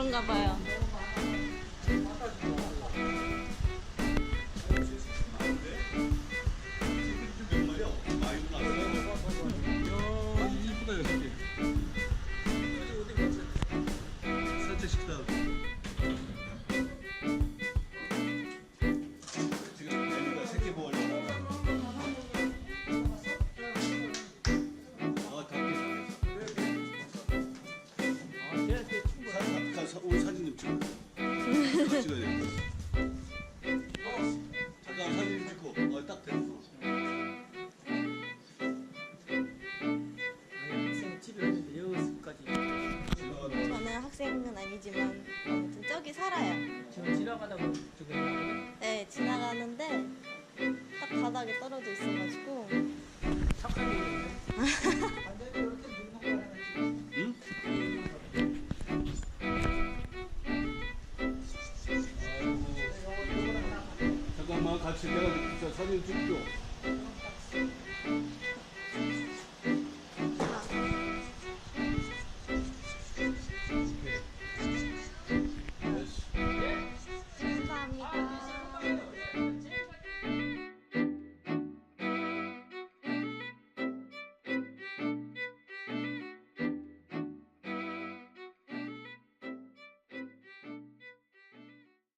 그런가 봐요. 이쁘다 여기. 산책 시키다. 지금 애기가 새끼 보려고. 우리 사진 좀 찍어. 찍어야 돼. 잠깐 사진 좀 찍고. 딱 되는 거. 학생 집에 오는데 여기까지 저는 학생은 아니지만 아무튼 저기 살아요. 지금 지나가다가 저기 나거든. 네, 지나가는데 딱 바닥에 떨어져 있어가지고. 착한 일이네. 응? 잠깐만 같이 내가 사진 찍죠.